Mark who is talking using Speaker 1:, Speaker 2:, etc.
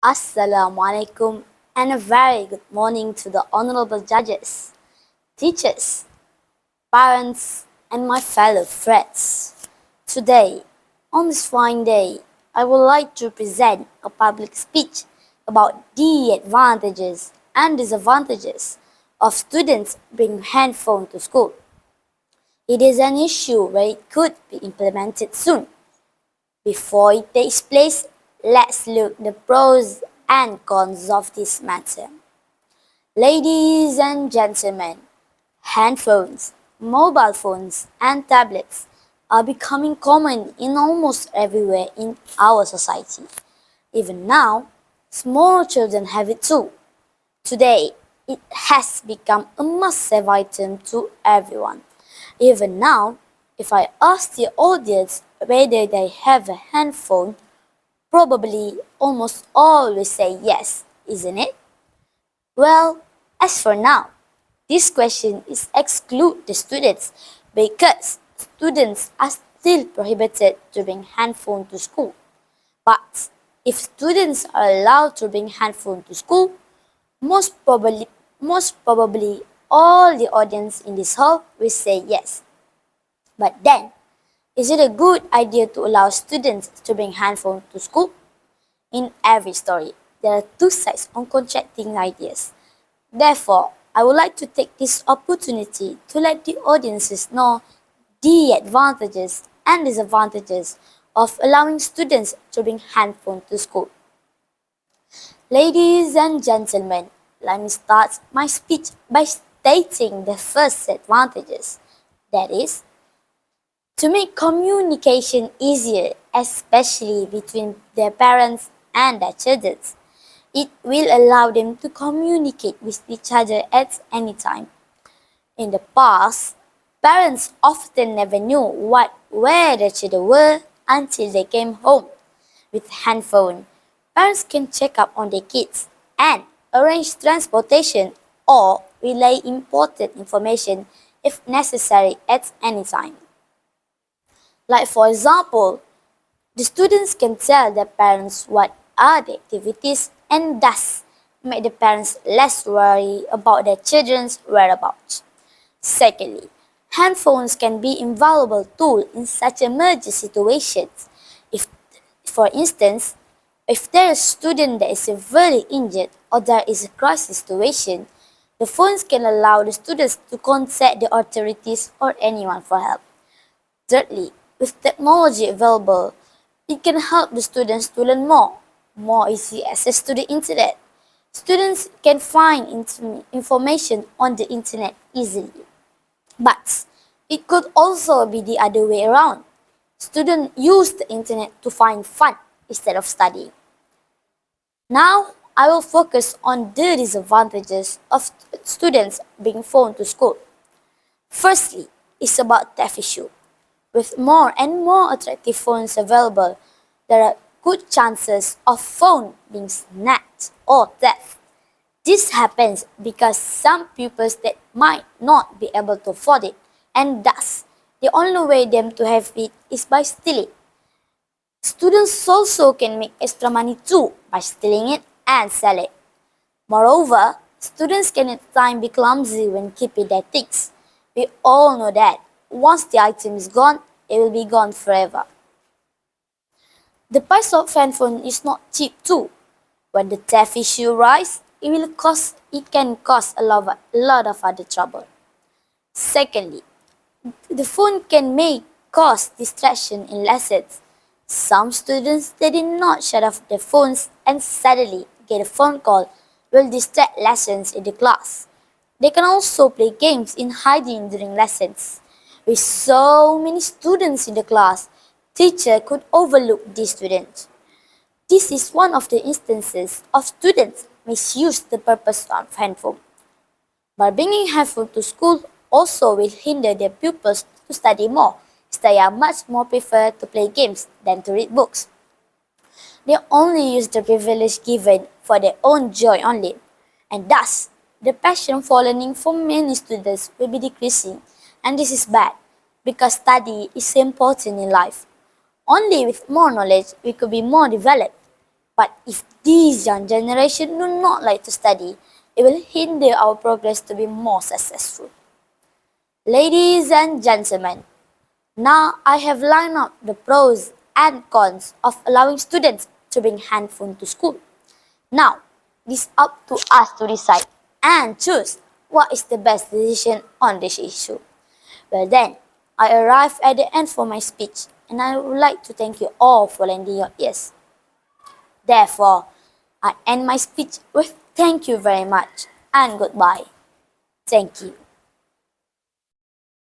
Speaker 1: Assalamu alaikum and a very good morning to the honorable judges, teachers, parents, and my fellow friends. Today, on this fine day, I would like to present a public speech about the advantages and disadvantages of students bringing handphone to school. It is an issue where it could be implemented soon. Before it takes place, let's look the pros and cons of this matter. Ladies and gentlemen, handphones, mobile phones, and tablets are becoming common in almost everywhere in our society. Even now, small children have it too. Today, it has become a must-have item to everyone. Even now, if I ask the audience whether they have a handphone, probably almost all will say yes, isn't it? Well, as for now, this question is exclude the students because students are still prohibited to bring handphone to school. But if students are allowed to bring handphone to school, most probably all the audience in this hall will say yes. But then, is it a good idea to allow students to bring handphone to school? In every story, there are two sides on contrasting ideas. Therefore, I would like to take this opportunity to let the audiences know the advantages and disadvantages of allowing students to bring handphone to school. Ladies and gentlemen, let me start my speech by stating the first advantages. That is, to make communication easier, especially between their parents and their children. It will allow them to communicate with each other at any time. In the past, parents often never knew where their children were until they came home. With handphone, parents can check up on their kids and arrange transportation or relay important information if necessary at any time. Like for example, the students can tell their parents what are the activities and thus make the parents less worried about their children's whereabouts. Secondly, handphones can be invaluable tool in such emergency situations. If, for instance, if there is a student that is severely injured or there is a crisis situation, the phones can allow the students to contact the authorities or anyone for help. Thirdly, with technology available, it can help the students to learn more easy access to the internet. Students can find information on the internet easily. But it could also be the other way around. Students use the internet to find fun instead of studying. Now, I will focus on the disadvantages of students bringing phone to school. Firstly, it's about theft issue. With more and more attractive phones available, there are good chances of phone being snatched or theft. This happens because some pupils that might not be able to afford it, and thus the only way them to have it is by stealing. Students also can make extra money too by stealing it and sell it. Moreover, students can at times be clumsy when keeping their things. We all know that once the item is gone, it will be gone forever. The price of handphone is not cheap too. When the theft issue arises, it can cause a lot of other trouble. Secondly, the phone can cause distraction in lessons. Some students they did not shut off their phones and suddenly get a phone call will distract lessons in the class. They can also play games in hiding during lessons. With so many students in the class, teacher could overlook these students. This is one of the instances of students misuse the purpose of handphone. By bringing handphone to school also will hinder their pupils to study more, as they are much more prefer to play games than to read books. They only use the privilege given for their own joy only, and thus the passion for learning for many students will be decreasing, and this is bad because study is important in life. Only with more knowledge we could be more developed. But if these young generation do not like to study, it will hinder our progress to be more successful. Ladies and gentlemen, now I have lined up the pros and cons of allowing students to bring handphone to school. Now, it is up to us to decide and choose what is the best decision on this issue. Well then, I arrive at the end for my speech and I would like to thank you all for lending your ears. Therefore, I end my speech with thank you very much and goodbye. Thank you.